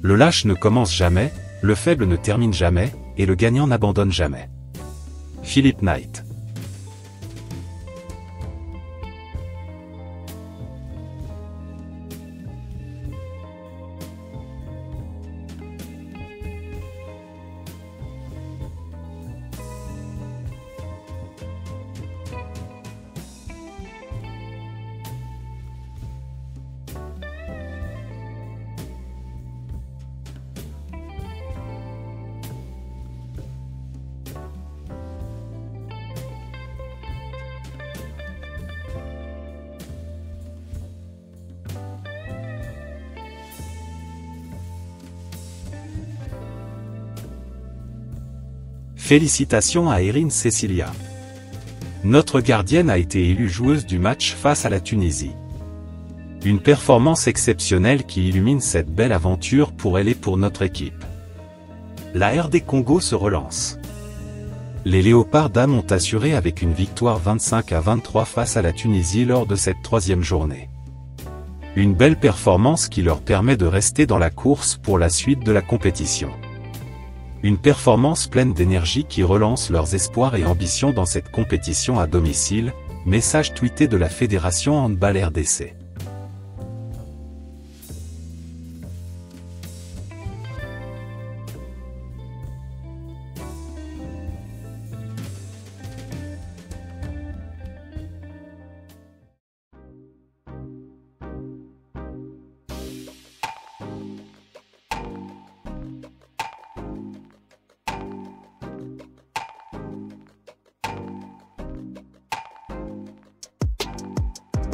Le lâche ne commence jamais, le faible ne termine jamais, et le gagnant n'abandonne jamais. Philip Knight. Félicitations à Erin Cecilia. Notre gardienne a été élue joueuse du match face à la Tunisie. Une performance exceptionnelle qui illumine cette belle aventure pour elle et pour notre équipe. La RD Congo se relance. Les Léopards dames ont assuré avec une victoire 25-23 face à la Tunisie lors de cette troisième journée. Une belle performance qui leur permet de rester dans la course pour la suite de la compétition. Une performance pleine d'énergie qui relance leurs espoirs et ambitions dans cette compétition à domicile, message tweeté de la Fédération Handball RDC.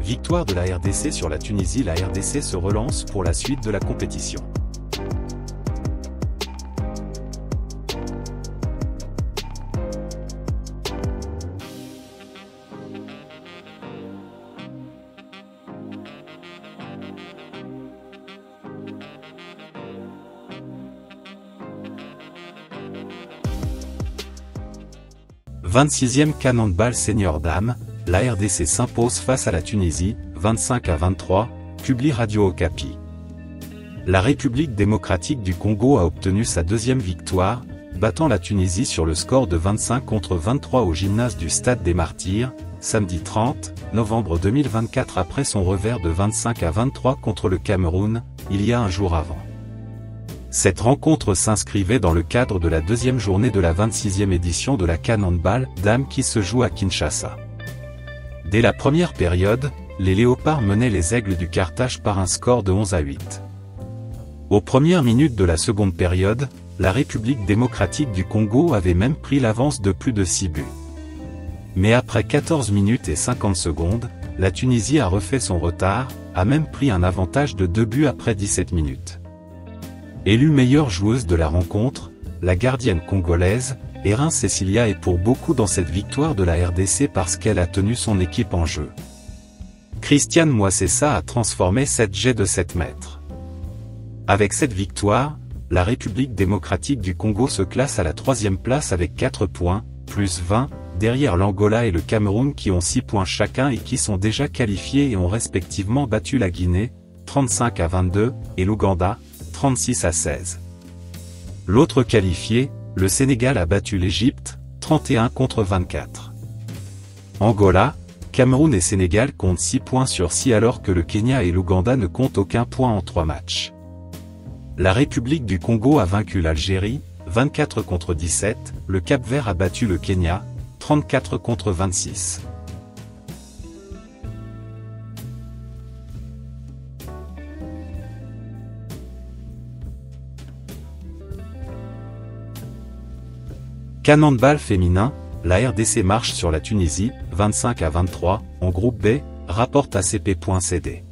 Victoire de la RDC sur la Tunisie. La RDC se relance pour la suite de la compétition. « 26e CAN Handball Senior Dames », la RDC s'impose face à la Tunisie, 25-23, publie Radio Okapi. La République démocratique du Congo a obtenu sa deuxième victoire, battant la Tunisie sur le score de 25-23 au gymnase du Stade des Martyrs, samedi 30 novembre 2024 après son revers de 25-23 contre le Cameroun, il y a un jour avant. Cette rencontre s'inscrivait dans le cadre de la deuxième journée de la 26e édition de la CAN Handball Dames qui se joue à Kinshasa. Dès la première période, les Léopards menaient les Aigles du Carthage par un score de 11-8. Aux premières minutes de la seconde période, la République démocratique du Congo avait même pris l'avance de plus de 6 buts. Mais après 14 minutes et 50 secondes, la Tunisie a refait son retard, a même pris un avantage de 2 buts après 17 minutes. Élue meilleure joueuse de la rencontre, la gardienne congolaise, Erin Cecilia est pour beaucoup dans cette victoire de la RDC parce qu'elle a tenu son équipe en jeu. Christiane Moissessa a transformé 7 jets de 7 mètres. Avec cette victoire, la République démocratique du Congo se classe à la 3e place avec 4 points, plus 20, derrière l'Angola et le Cameroun qui ont 6 points chacun et qui sont déjà qualifiés et ont respectivement battu la Guinée, 35-22, et l'Ouganda, 36-16. L'autre qualifié, le Sénégal a battu l'Égypte, 31-24. Angola, Cameroun et Sénégal comptent 6 points sur 6 alors que le Kenya et l'Ouganda ne comptent aucun point en 3 matchs. La République du Congo a vaincu l'Algérie, 24-17, le Cap-Vert a battu le Kenya, 34-26. CAN handball féminin, la RDC marche sur la Tunisie, 25-23, en groupe B, rapporte ACP.cd.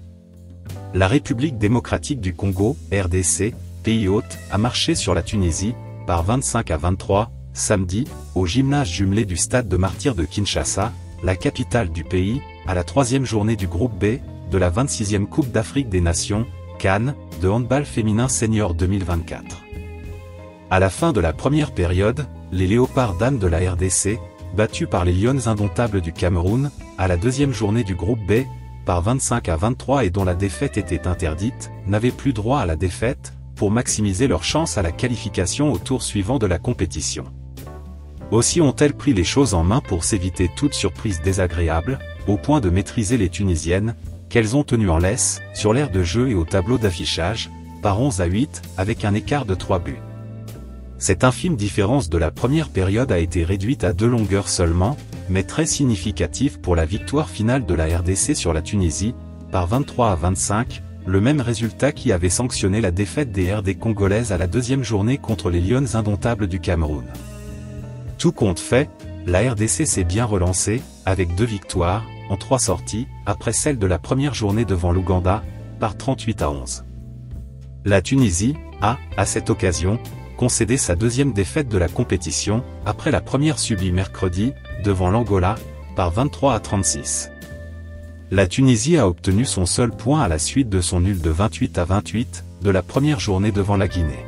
La République démocratique du Congo, RDC, pays hôte, a marché sur la Tunisie, par 25-23, samedi, au gymnase jumelé du stade de Martyrs de Kinshasa, la capitale du pays, à la 3e journée du groupe B, de la 26e Coupe d'Afrique des Nations, CAN, de handball féminin senior 2024. À la fin de la première période, les Léopards dames de la RDC, battus par les Lions indomptables du Cameroun, à la 2e journée du groupe B, par 25-23 et dont la défaite était interdite, n'avaient plus droit à la défaite, pour maximiser leurs chances à la qualification au tour suivant de la compétition. Aussi ont-elles pris les choses en main pour s'éviter toute surprise désagréable, au point de maîtriser les Tunisiennes, qu'elles ont tenues en laisse, sur l'aire de jeu et au tableau d'affichage, par 11-8, avec un écart de 3 buts. Cette infime différence de la première période a été réduite à 2 longueurs seulement, mais très significative pour la victoire finale de la RDC sur la Tunisie, par 23-25, le même résultat qui avait sanctionné la défaite des RD congolaises à la 2e journée contre les Lions indomptables du Cameroun. Tout compte fait, la RDC s'est bien relancée, avec 2 victoires, en 3 sorties, après celle de la première journée devant l'Ouganda, par 38-11. La Tunisie a, à cette occasion, concédé sa 2e défaite de la compétition, après la première subie mercredi, devant l'Angola, par 23-36. La Tunisie a obtenu son seul point à la suite de son nul de 28-28, de la première journée devant la Guinée.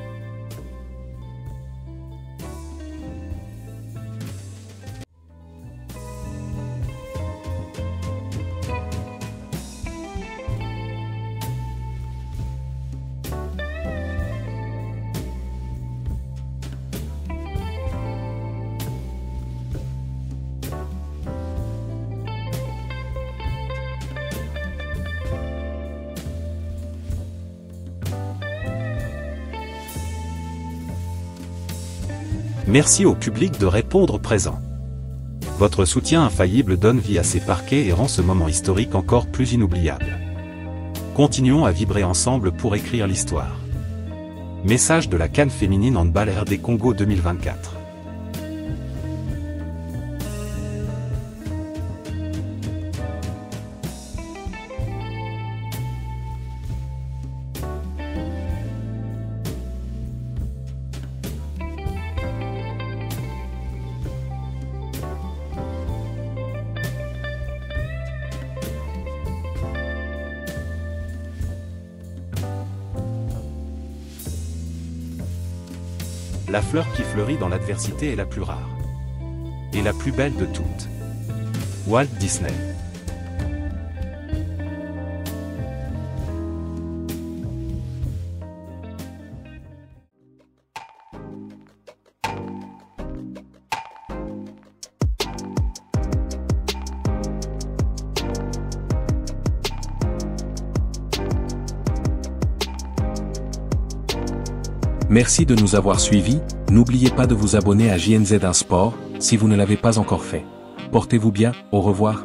Merci au public de répondre présent. Votre soutien infaillible donne vie à ces parquets et rend ce moment historique encore plus inoubliable. Continuons à vibrer ensemble pour écrire l'histoire. Message de la CAN féminine handball RD Congo 2024. La fleur qui fleurit dans l'adversité est la plus rare. Et la plus belle de toutes. Walt Disney. Merci de nous avoir suivis, n'oubliez pas de vous abonner à JNZ1 Sport, si vous ne l'avez pas encore fait. Portez-vous bien, au revoir.